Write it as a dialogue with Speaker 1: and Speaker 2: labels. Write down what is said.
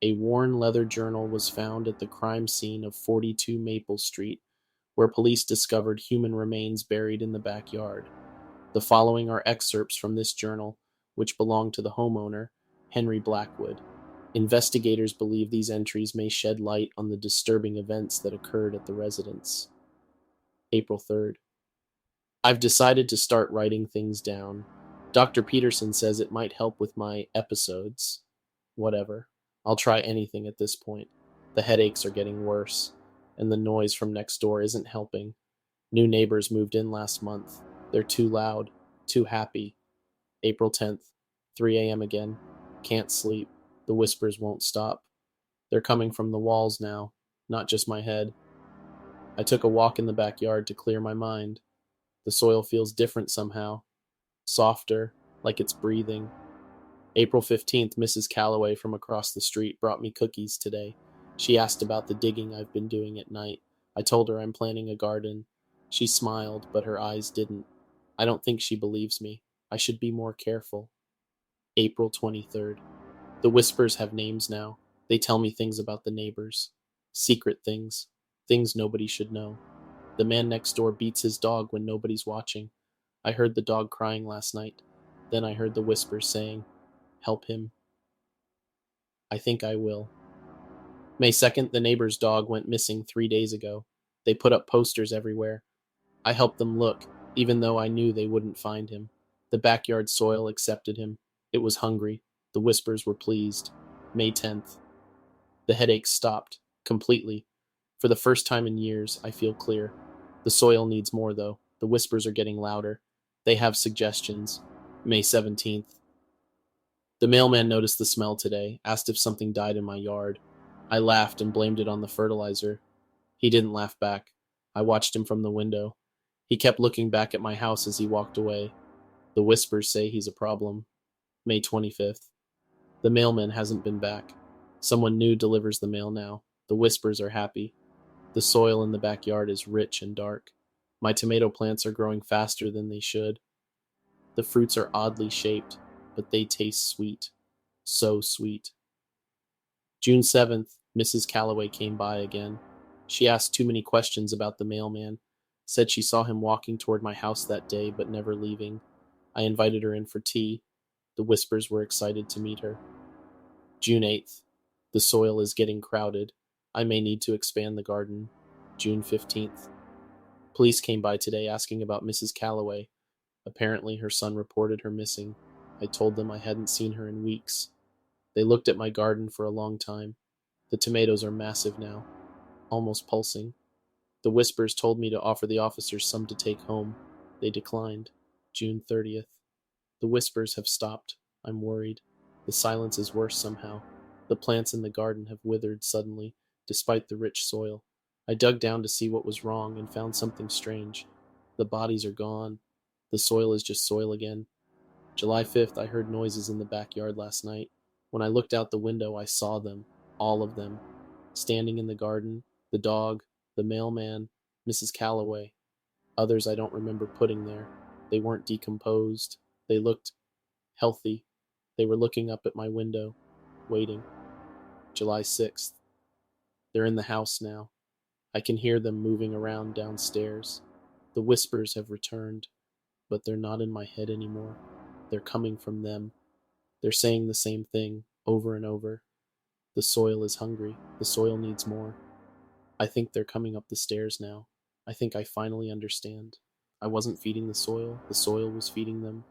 Speaker 1: A worn leather journal was found at the crime scene of 42 Maple Street, where police discovered human remains buried in the backyard. The following are excerpts from this journal, which belonged to the homeowner, Henry Blackwood. Investigators believe these entries may shed light on the disturbing events that occurred at the residence. April 3rd. I've decided to start writing things down. Dr. Peterson says it might help with my episodes. Whatever. I'll try anything at this point. The headaches are getting worse, and the noise from next door isn't helping. New neighbors moved in last month. They're too loud, too happy. April 10th, 3 a.m. again. Can't sleep. The whispers won't stop. They're coming from the walls now, not just my head. I took a walk in the backyard to clear my mind. The soil feels different somehow. Softer, like it's breathing. April 15th, Mrs. Calloway from across the street brought me cookies today. She asked about the digging I've been doing at night. I told her I'm planting a garden. She smiled, but her eyes didn't. I don't think she believes me. I should be more careful. April 23rd. The whispers have names now. They tell me things about the neighbors. Secret things. Things nobody should know. The man next door beats his dog when nobody's watching. I heard the dog crying last night. Then I heard the whispers saying, "Help him." I think I will. May 2nd, the neighbor's dog went missing 3 days ago. They put up posters everywhere. I helped them look, even though I knew they wouldn't find him. The backyard soil accepted him. It was hungry. The whispers were pleased. May 10th. The headaches stopped, completely. For the first time in years, I feel clear. The soil needs more, though. The whispers are getting louder. They have suggestions. May 17th. The mailman noticed the smell today, asked if something died in my yard. I laughed and blamed it on the fertilizer. He didn't laugh back. I watched him from the window. He kept looking back at my house as he walked away. The whispers say he's a problem. May 25th. The mailman hasn't been back. Someone new delivers the mail now. The whispers are happy. The soil in the backyard is rich and dark. My tomato plants are growing faster than they should. The fruits are oddly shaped, but they taste sweet. So sweet. June 7th, Mrs. Calloway came by again. She asked too many questions about the mailman, said she saw him walking toward my house that day but never leaving. I invited her in for tea. The whispers were excited to meet her. June 8th. The soil is getting crowded. I may need to expand the garden. June 15th. Police came by today asking about Mrs. Calloway. Apparently her son reported her missing. I told them I hadn't seen her in weeks. They looked at my garden for a long time. The tomatoes are massive now, almost pulsing. The whispers told me to offer the officers some to take home. They declined. June 30th. The whispers have stopped. I'm worried. The silence is worse somehow. The plants in the garden have withered suddenly, despite the rich soil. I dug down to see what was wrong and found something strange. The bodies are gone. The soil is just soil again. July 5th, I heard noises in the backyard last night. When I looked out the window, I saw them, all of them, standing in the garden, the dog, the mailman, Mrs. Calloway. Others I don't remember putting there. They weren't decomposed. They looked healthy. They were looking up at my window, waiting. July 6th. They're in the house now. I can hear them moving around downstairs. The whispers have returned, but they're not in my head anymore. They're coming from them. They're saying the same thing over and over. The soil is hungry. The soil needs more. I think they're coming up the stairs now. I think I finally understand. I wasn't feeding the soil was feeding them.